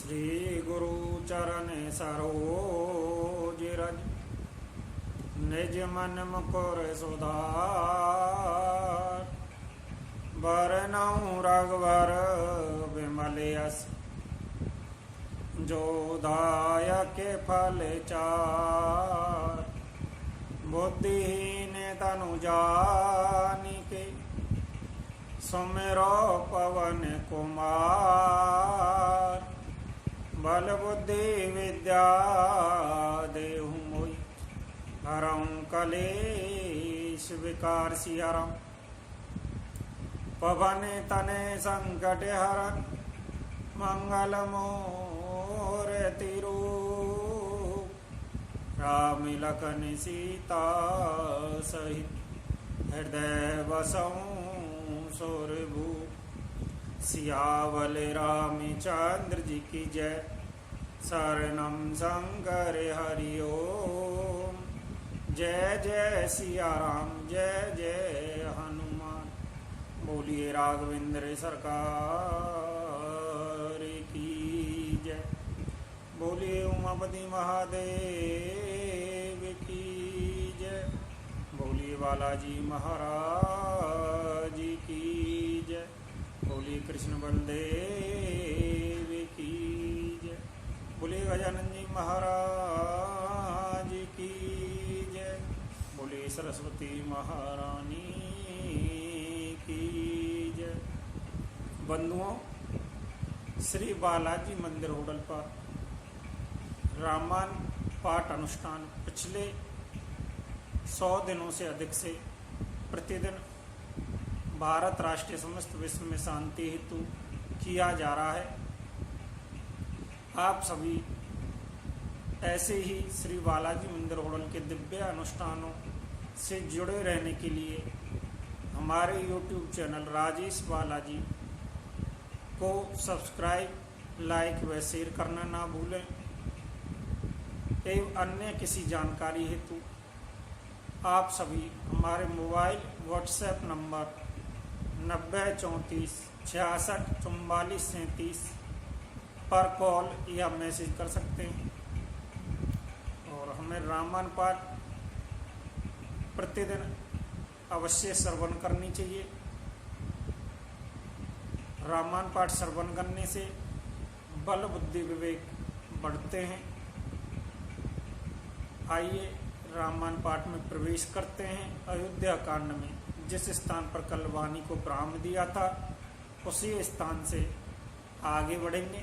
श्री गुरु चरण सरोज रज निज मन मुकुर सुधार बरनऊँ रघुवर विमल यस जो दायक फल चार बुद्धिहीन तनु जानिके सुमिरो पवन कुमार बल बुद्धि विद्या देहु मोहि हरऊँ कलेश विकार सिहरऊँ पवन तने संकट हरन मंगल मूर्ति रूप राम लखन सीता सहित हृदय बसऊँ सुरभूप सियावल रामचंद्र जी की जय शरणम शंकर हरि ओम जय जय सिया राम जय जय हनुमान बोलिए राघवेंद्र सरकार की जय बोलिए उमापति महादेव की जय बोलिए बालाजी महाराज की जय बोलिए कृष्ण बलदेव की जय बोलिए गजानन जी महाराज की जय बोलिए सरस्वती महारानी की जय। बंधुओं, श्री बालाजी मंदिर होटल पर रामायण पाठ अनुष्ठान पिछले 100 दिनों से अधिक से प्रतिदिन भारत राष्ट्रीय समस्त विश्व में शांति हेतु किया जा रहा है। आप सभी ऐसे ही श्री बालाजी मंदिर होटल के दिव्य अनुष्ठानों से जुड़े रहने के लिए हमारे YouTube चैनल राजेश बालाजी को सब्सक्राइब, लाइक व शेयर करना ना भूलें। एवं अन्य किसी जानकारी हेतु आप सभी हमारे मोबाइल व्हाट्सएप नंबर 9034664437 पर कॉल या मैसेज कर सकते हैं। और हमें रामायण पाठ प्रतिदिन अवश्य श्रवण करनी चाहिए। रामायण पाठ श्रवण करने से बल बुद्धि विवेक बढ़ते हैं। आइए रामायण पाठ में प्रवेश करते हैं। अयोध्या कांड में जिस स्थान पर कल वाणी को विराम दिया था उसी स्थान से आगे बढ़ेंगे।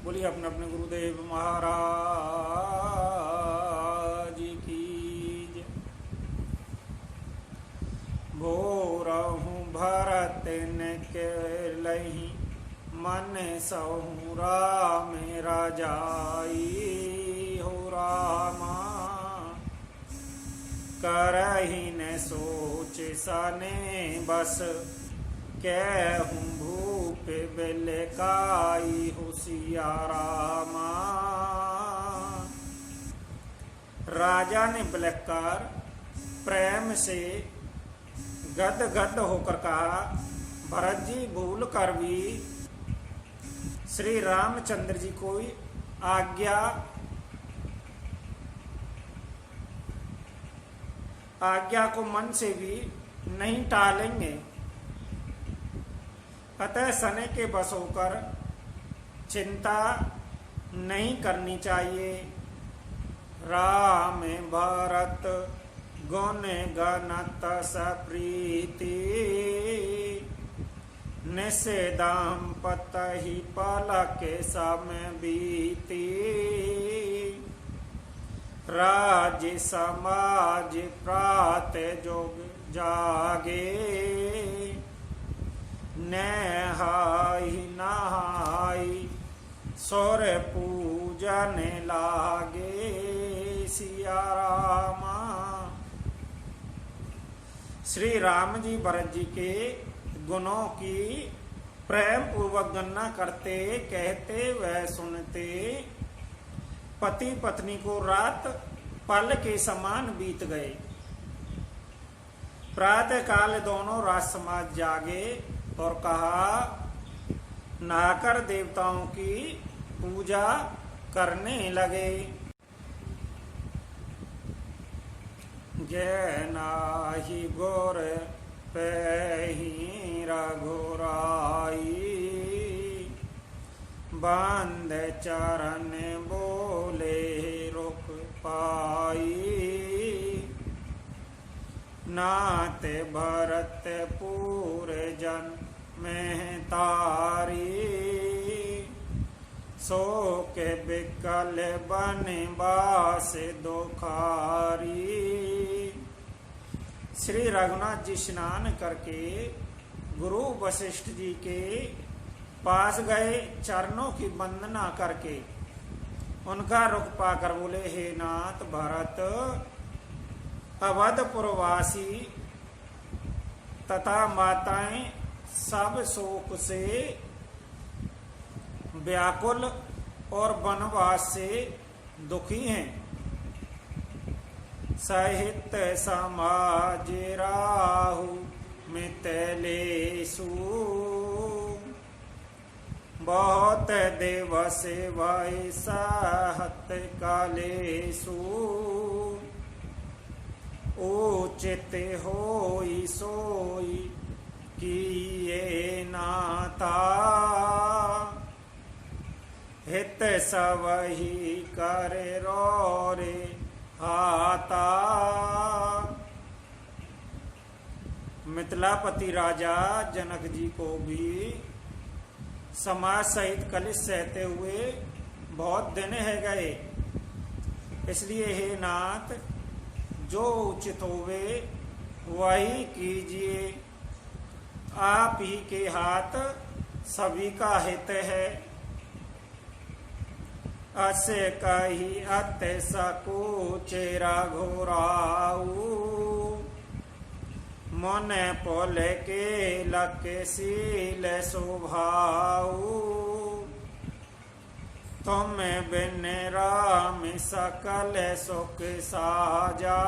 बोलिए अपने अपने गुरुदेव महाराज की जय। भोरहु भरत ने केलहि मन सहु राम राजाई हो रामा करहि न सोच सने बस कहूँ भूप बिलकाई हो सिया रामा। राजा ने बिलककर प्रेम से गद गद होकर कहा, भरत जी भूल कर भी श्री रामचंद्र जी को आज्ञा को मन से भी नहीं टालेंगे। अतः सने के बस होकर चिंता नहीं करनी चाहिए। राम भरत गुण गणत सप्रीति निषेधांपतहि पलक समय बीती। राज्य समाज प्रात जोग जागे नहाई नहाई सौर पूजन लागे सिया रामा। श्री राम जी भरत जी के गुणों की प्रेम पूर्वक गणना करते, कहते व सुनते पति पत्नी को रात पल के समान बीत गए। प्रातः काल दोनों राज समाज जागे और कहा, नहाकर देवताओं की पूजा करने लगे। जय नाही गोर पैही रघुराई, बांध चरण बोले रुक पाई। नाथ भरत पूरे जन में तारी, सो के बिकल बन बास दुखारी। श्री रघुनाथ जी स्नान करके गुरु वशिष्ठ जी के पास गए, चरणों की वंदना करके उनका रुख पाकर बोले, हे नाथ भरत, अवधपुरवासी तथा माताएं सब शोक से व्याकुल और वनवास से दुखी हैं। साहित्य समाज राहु मितलेसु, बहुत दिवस भय सहत कालेसु। उचित होई सोई किए नाता, हित सबहि कर रोरे हाता। मिथिलापति राजा जनक जी को भी समाज सहित कलिश सहते हुए बहुत दिन है गए। इसलिए हे नाथ, जो उचित होवे वही कीजिए। आप ही के हाथ सभी का हित है। असे कही अत सकुचे रघुराऊ, मन पोल के लक सील सुभाऊ। तुम बिन राम सकल सुख साजा,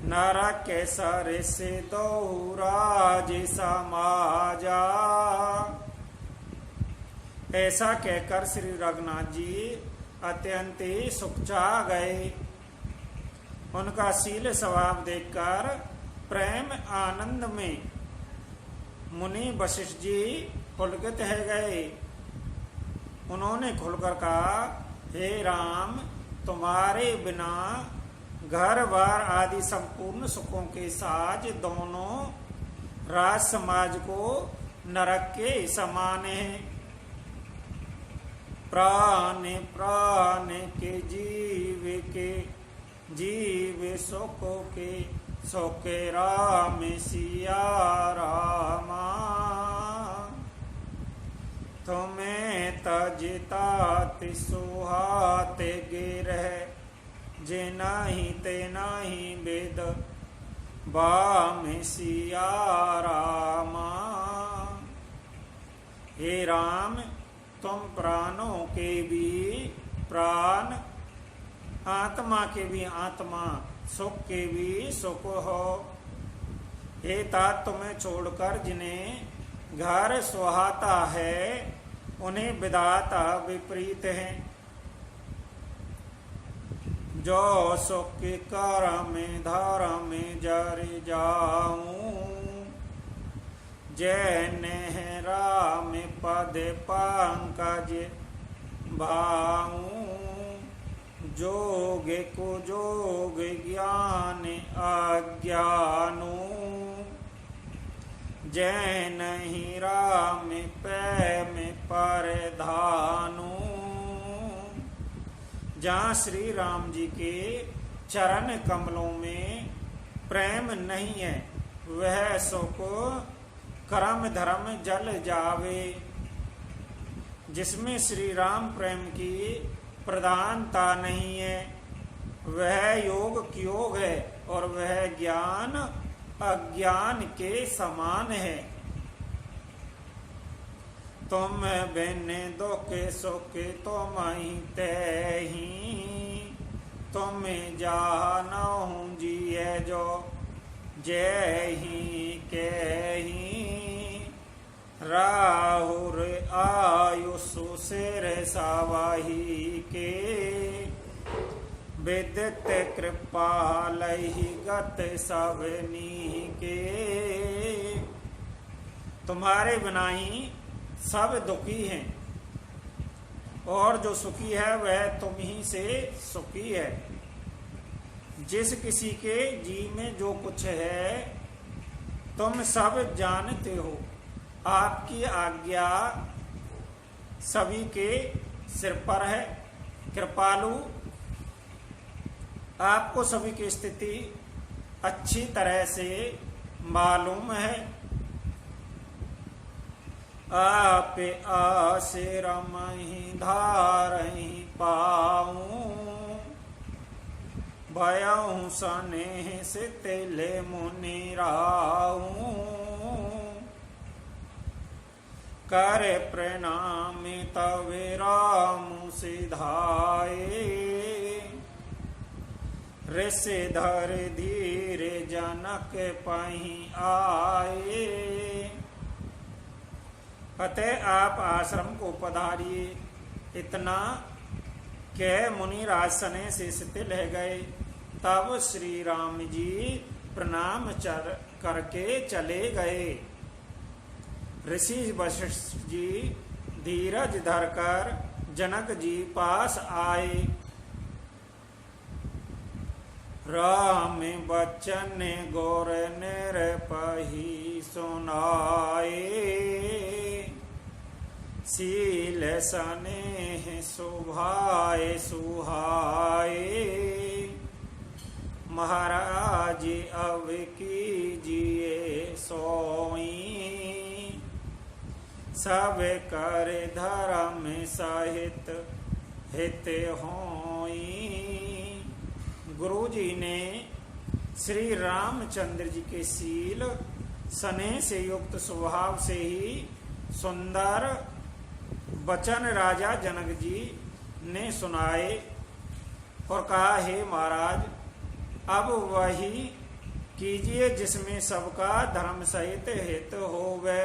नरक सरिस दो राज समाजा। ऐसा कहकर श्री रघुनाथ जी अत्यंत ही सुख चाह गए। उनका शील स्वभाव देखकर प्रेम आनंद में मुनि वशिष्ठ जी पुलकित है गए। उन्होंने खुलकर कहा, हे राम, तुम्हारे बिना घर बार आदि संपूर्ण सुखों के साज दोनों राज समाज को नरक के समान है। प्राण प्राण के जीव सुख के सुख राम सिया रामा। तुम्हें तजतात सुहाते गिरह, जे नहीं ते नहीं वेद बाम सिया रामा। हे राम, तुम प्राणों के भी प्राण, आत्मा के भी आत्मा, सुख के भी सुख हो। हे तात, तुम्हें छोड़कर जिन्हें घर सुहाता है, उन्हें विधाता विपरीत है। जो सुख कर्म धर्म जर जाऊं, जय नेहरा में पद पंकज भाऊं। जोग को जोग ज्ञान अज्ञानू, जय नहीं राम पै में परधानू। जहाँ श्री राम जी के चरण कमलों में प्रेम नहीं है, वह सुख कर्म धर्म जल जावे। जिसमें श्री राम प्रेम की प्रधानता नहीं है, वह योग योग है और वह ज्ञान अज्ञान के समान है। तुम बिन दुख सुख तुम ही तेहि, तुम जानहु जिय जो जय ही कही। राहुर आयुष सिर सावाही के, विदित कृपालहि गत सबनी के। तुम्हारे बिना ही सब दुखी हैं, और जो सुखी है वह तुम ही से सुखी है। जिस किसी के जी में जो कुछ है तुम सब जानते हो। आपकी आज्ञा सभी के सिर पर है। कृपालु, आपको सभी की स्थिति अच्छी तरह से मालूम है। आप आश्रमहि धारहि पाऊं, भयउ सनेह सितिल मुनिराऊं। कर प्रणाम तव राम सिधाए, ऋषिधर धीर जनक पही आए। अतः आप आश्रम को पधारिए। इतना कह मुनि राजसने से शिथिल रह गए। तब श्री राम जी प्रणाम करके चले गए। ऋषि वशिष्ठ जी धीरज धरकर जनक जी पास आए। राम बचन गौर निरपही सुनाए, शील सनेह सुभाए सुहाए। महाराज अब कीजिए सोई, सब कर धर्म सहित हित होई। गुरु जी ने श्री रामचंद्र जी के शील स्नेह से युक्त स्वभाव से ही सुंदर वचन राजा जनक जी ने सुनाए और कहा, हे महाराज, अब वही कीजिए जिसमें सबका धर्म सहित हित होवे।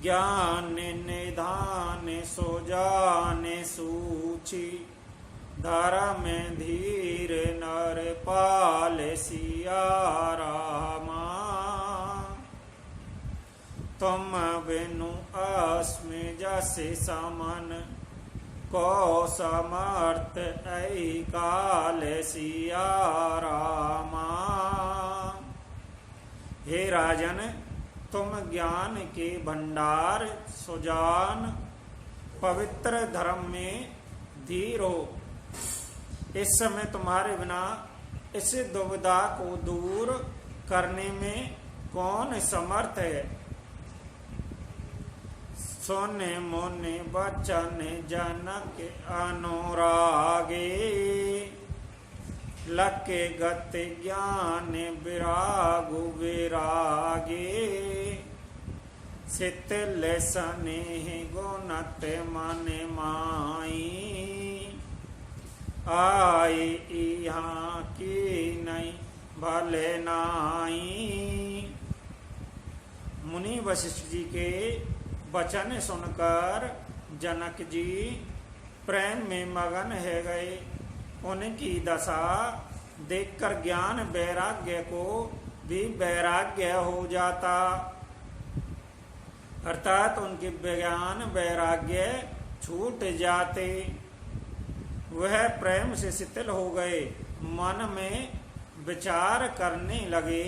ज्ञान निधान सुजान सूची, धर्म धीर नर पाल सिया रामा। तुम बिनु अस्मि जसि समन, को समर्थ ऐ काल सिया रामा। हे राजन, तुम ज्ञान के भंडार, सुजान, पवित्र धर्म में धीर हो। इस समय तुम्हारे बिना इस दुविधा को दूर करने में कौन समर्थ है। सुन मुनि बचन जनक अनुरागे, लके गत ज्ञान विरागु विरागे। शिथिल स्नेह गुणत मन माई, आए यहाँ की नहीं भले नाई। मुनि वशिष्ठ जी के वचन सुनकर जनक जी प्रेम में मगन है गए। उनकी दशा देखकर ज्ञान वैराग्य को भी वैराग्य हो जाता, अर्थात उनके ज्ञान वैराग्य छूट जाते। वह प्रेम से शिथिल हो गए। मन में विचार करने लगे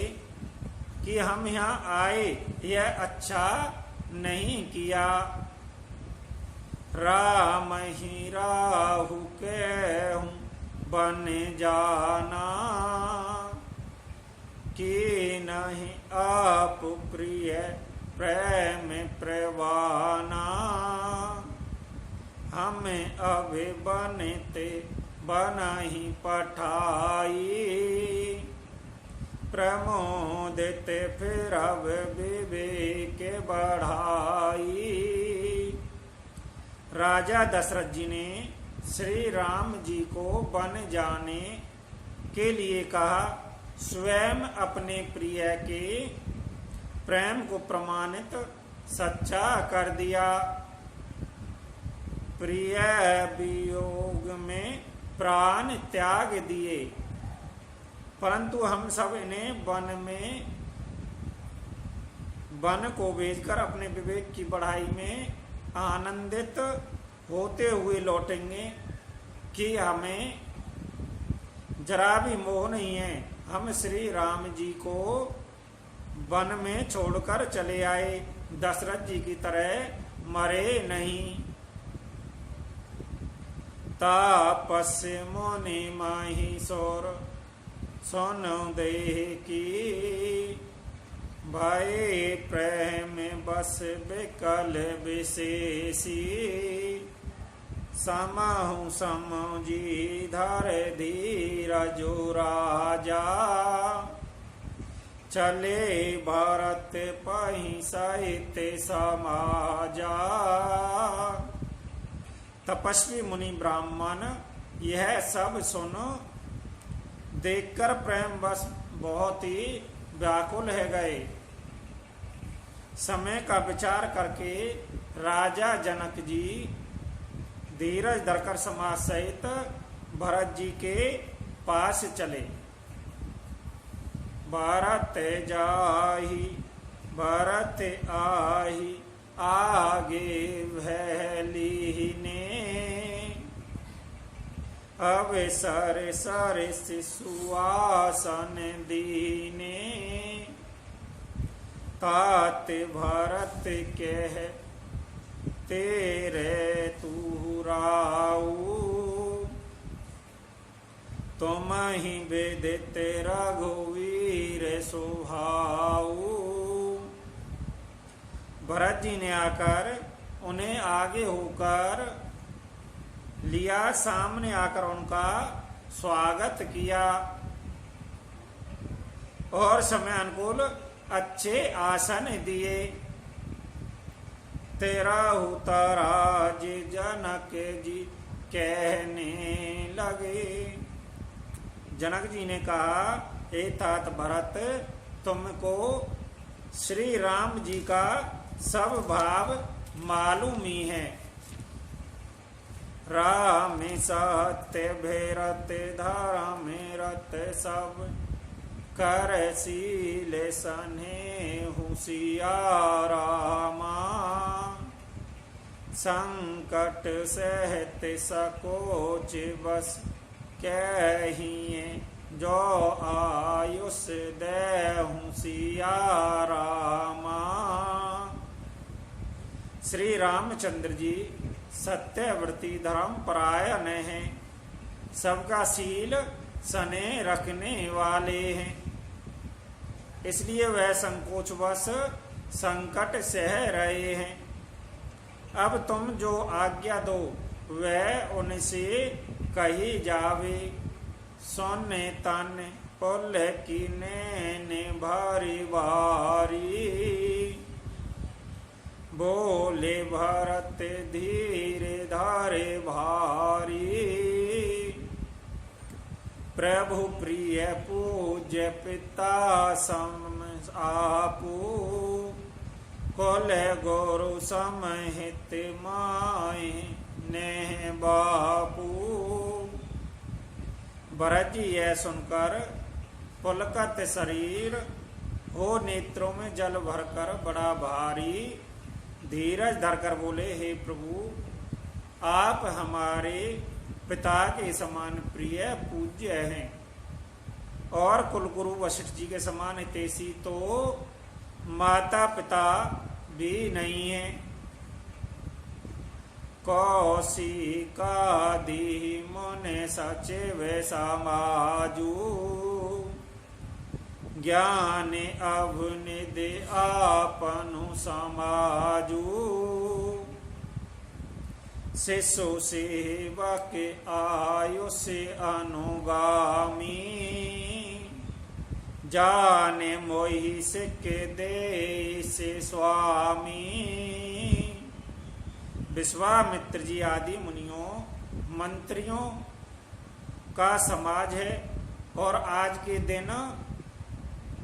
कि हम यहाँ आए, यह अच्छा नहीं किया। राम ही राहु के बन जाना, कि नहीं आप प्रिय प्रेम प्रवाना। हमें अभी बनते बनहि पठाई, प्रमोदित फिर अब विवेक बढ़ाई। राजा दशरथ जी ने श्री राम जी को बन जाने के लिए कहा। स्वयं अपने प्रिय के प्रेम को प्रमाणित सच्चा कर दिया। प्रिय वियोग में प्राण त्याग दिए, परंतु हम सब इन्हें वन को भेजकर अपने विवेक की बढ़ाई में आनंदित होते हुए लौटेंगे कि हमें जरा भी मोह नहीं है। हम श्री राम जी को वन में छोड़कर चले आए, दशरथ जी की तरह मरे नहीं। तापस्य मुनि माही सोर सुन देह की, भय प्रेम बस विकल विशेषी। समहु समु जी धर धीरजु राजा, चले भरत पहि सहित समाजा। तपस्वी मुनि ब्राह्मण यह सब सुन देखकर प्रेम बस बहुत ही व्याकुल है गए। समय का विचार करके राजा जनक जी धीरज धरकर समाज सहित भरत जी के पास चले। भरत जाहि भरत आहि आगे भैली ने, अवसर सर शिशुआसन दीने। तात भरत कह तेरे तुराऊ, तुम ही विदित रघुवीर स्वभाऊ। भरत जी ने आकर उन्हें आगे होकर लिया, सामने आकर उनका स्वागत किया और समय अनुकूल अच्छे आसन दिए। तेरा उतराज जनक जी कहने लगे। जनक जी ने कहा, हे तात भरत, तुमको श्री राम जी का सब भाव मालूम ही है। राम सत्य भैरत धर्म रत सब, कर शील सने हुशियारामा। संकट सहत सकोच बस कहिए, जो आयुष देहु सियारामा। श्री रामचंद्र जी सत्यव्रती धर्म परायण हैं, सबका शील सने रखने वाले हैं, इसलिए वह संकोचवश संकट सह रहे हैं। अब तुम जो आज्ञा दो वह उनसे कही जावे। सोने तन पुल कीने भारी भारी, बोले भरत धीरे धारे भारी। प्रभु प्रिय पूज्य पिता सम आपू, कुल गुरु समहित माय ने बापू। भरत जी यह सुनकर पुलकत शरीर हो नेत्रों में जल भरकर बड़ा भारी धीरज धरकर बोले, हे प्रभु, आप हमारे पिता के समान प्रिय पूज्य हैं और कुलगुरु वशिष्ठ जी के समान हितैषी तो माता पिता भी नहीं है। कौशिका दी मुने सचिव समाजू, ज्ञान अवनिधि आपनु समाजू। शिशु सेवक आयुष अनुगामी, जाने मोहि सिख देश स्वामी। विश्वामित्र जी आदि मुनियों मंत्रियों का समाज है और आज के दिन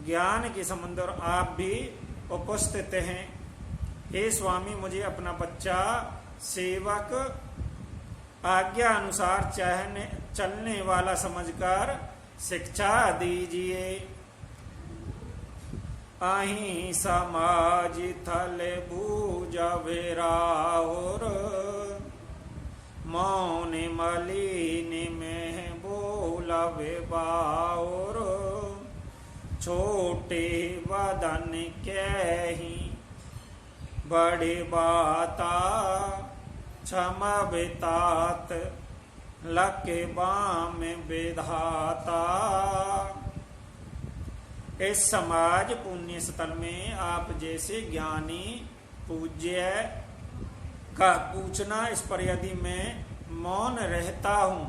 ज्ञान के समुद्र आप भी उपस्थित हैं। हे स्वामी, मुझे अपना बच्चा सेवक आज्ञा अनुसार चलने वाला समझकर शिक्षा दीजिए। अहि समाज थल भूज विराउर, मौन मलिन में बोलवे बाउर। छोटे वदन कहि बड़े बाता, क्षम बितात लके बाम विधाता। इस समाज पुण्य स्थल में आप जैसे ज्ञानी पूज्य का पूछना, इस पर यदि मैं मौन रहता हूँ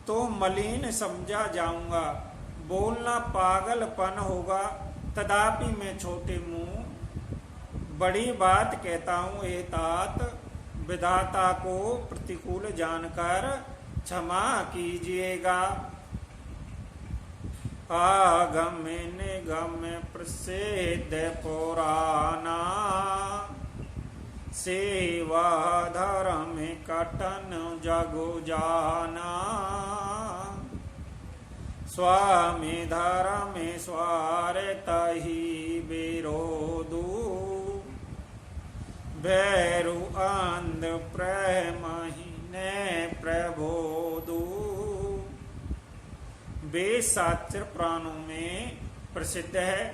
तो मलिन समझा जाऊंगा, बोलना पागलपन होगा। तथापि मैं छोटे मुंह बड़ी बात कहता हूँ। हे तात, विधाता को प्रतिकूल जानकर क्षमा कीजिएगा। आगम निगम प्रसिद्ध पुराना, सेवा धर्म कटन जगो जाना। स्वामी धर्म स्वार्थ ही विरोधु, भैरु अंध प्रेम ही ने प्रबोधु। वेद शास्त्र पुराणों में प्रसिद्ध है।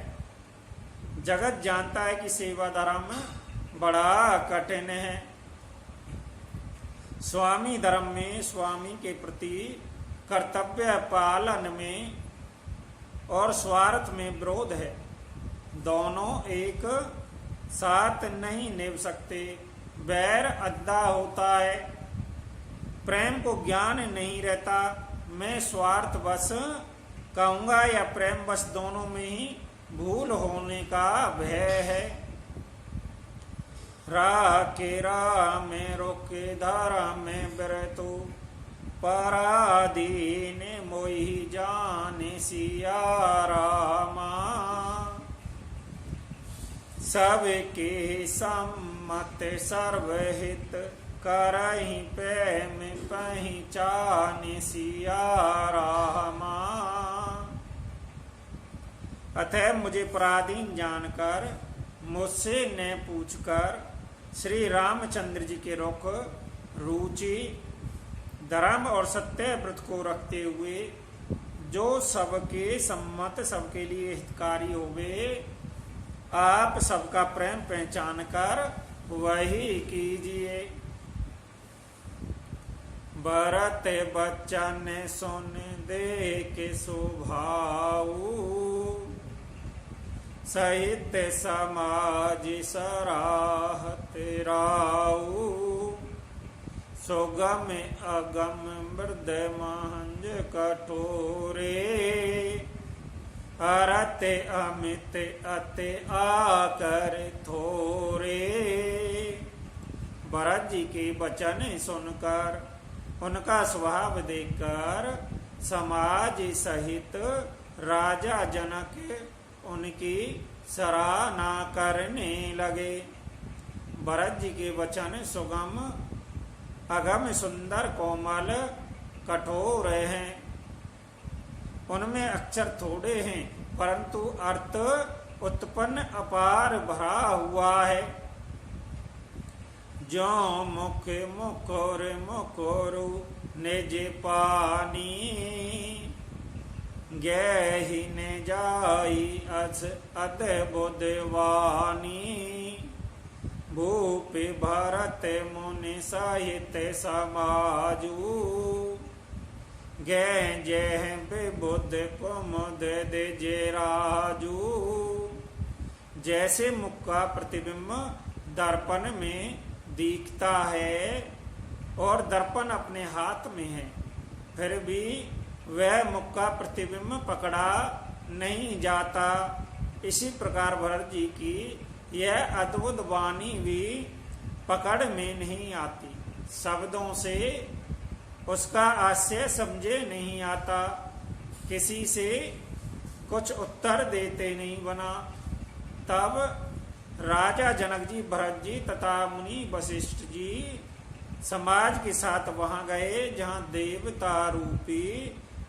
जगत जानता है कि सेवा धर्म बड़ा कठिन है। स्वामी धर्म में स्वामी के प्रति कर्तव्य पालन में और स्वार्थ में विरोध है। दोनों एक साथ नहीं निभ सकते। बैर अद्दा होता है, प्रेम को ज्ञान नहीं रहता। मैं स्वार्थवश कहूँगा या प्रेम वश, दोनों में ही भूल होने का भय है। राके राम रोके धारा में ब्रतु, पराधीन मोहि जाने सिया रामा। सबके सम्मत सर्वहित, करहि प्रेम पहचान सिया रामा। अतः मुझे पराधीन जानकर, मुझसे न पूछकर श्री रामचंद्र जी के रुख, रुचि, धर्म और सत्य व्रत को रखते हुए जो सबके सम्मत, सबके लिए हितकारी होवे, आप सबका प्रेम पहचान कर वही कीजिए। भरत बच्चन सुन दे के स्वभाऊ, साहित्य समाज सराहत राऊ। सुगम अगम मृद महंज कठोरे, अरत अमित अति आकर थोरे। भरत जी के वचन सुनकर, उनका स्वभाव देखकर समाज सहित राजा जनक उनकी सराहना करने लगे। भरत जी के वचन सुगम, अगम, सुंदर, कोमल, कठोर हैं। उनमें अक्षर थोड़े हैं परंतु अर्थ उत्पन्न अपार भरा हुआ है। जो मुख मुकोर मुकोरु निज पानी, गहि ने जाई अस अद्भुत वाणी। भूप भरत मुनि साहित्य समाजू, गे जय विबुद्ध कुमुद दे राजू। जैसे मुख का प्रतिबिंब दर्पण में दिखता है और दर्पण अपने हाथ में है, फिर भी वह मुख का प्रतिबिंब पकड़ा नहीं जाता, इसी प्रकार भरत जी की यह अद्भुत वाणी भी पकड़ में नहीं आती। शब्दों से उसका आशय समझे नहीं आता, किसी से कुछ उत्तर देते नहीं बना। तब राजा जनक जी, भरत जी तथा मुनि वशिष्ठ जी समाज के साथ वहां गए जहां देवता रूपी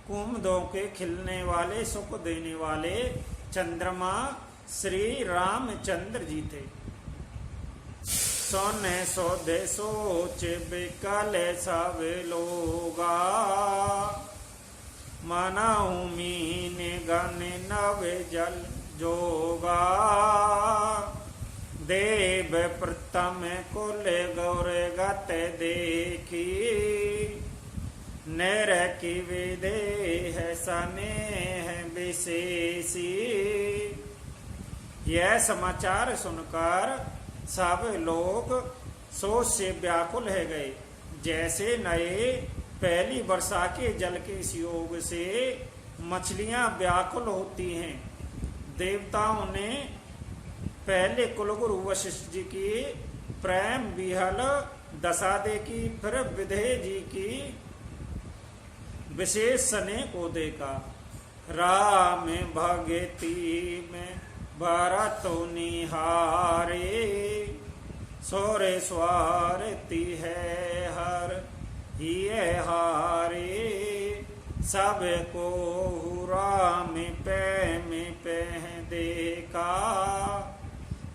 कुमुदों के खिलने वाले, सुख देने वाले चंद्रमा श्री रामचंद्र जी थे। सोने सौदे सोच बिकल सब लोगा, मनाऊ मीन गन नव जल जोगा। देव प्रथम कुल गौर गत देखी, नर की विदेह स्नेह विशेषी। यह समाचार सुनकर सब लोग सोच से व्याकुल है गए, जैसे नए पहली वर्षा के जल के इस योग से मछलियां व्याकुल होती हैं। देवताओं ने पहले कुलगुरु वशिष्ठ जी की प्रेम विहल दशा देखी, फिर विदेह जी की विशेष स्नेह को देखा। राम भगति में भरत निहारे, सोरे स्वारती है हर ये हारे। सब को राम पे में पह देखा,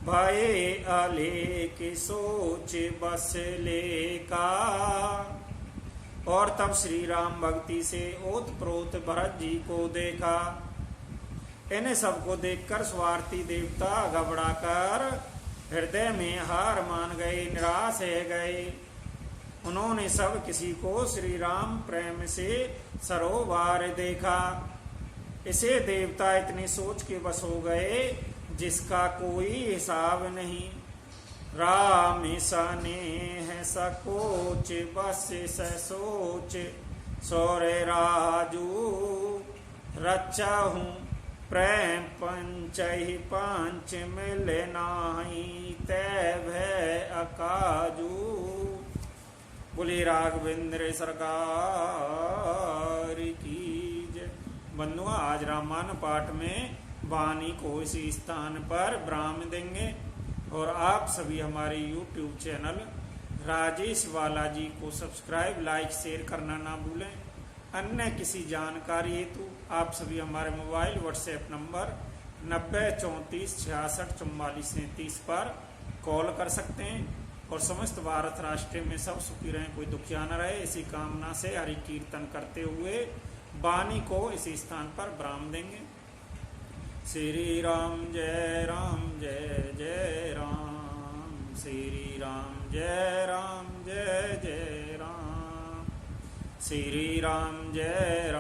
भय अले की सोच बस लेका। और तब श्री राम भक्ति से ओतप्रोत भरत जी को देखा। इन्हें सबको देखकर स्वार्थी देवता घबराकर हृदय में हार मान गए, निराश है गए। उन्होंने सब किसी को श्री राम प्रेम से सरोवार देखा। इसे देवता इतनी सोच के बस हो गए जिसका कोई हिसाब नहीं। राम स्नेह सकोच बस सोच, सौरे राजू रचा हूँ प्रेम पंचहि पांच मिल नाही, तै भय अकाजू। बोले राघवेंद्र सरकार की जय। बंधुआ, आज रामायण पाठ में वाणी को इसी स्थान पर विराम देंगे और आप सभी हमारे YouTube चैनल राजेश वाला जी को सब्सक्राइब, लाइक, शेयर करना ना भूलें। अन्य किसी जानकारी हेतु आप सभी हमारे मोबाइल व्हाट्सएप नंबर 90 34 66 44 37 पर कॉल कर सकते हैं। और समस्त भारत राष्ट्र में सब सुखी रहें, कोई दुखिया न रहे, इसी कामना से हरि कीर्तन करते हुए वाणी को इसी स्थान पर विराम देंगे। श्री राम जय जय राम, श्री राम जय जय राम, श्री राम जय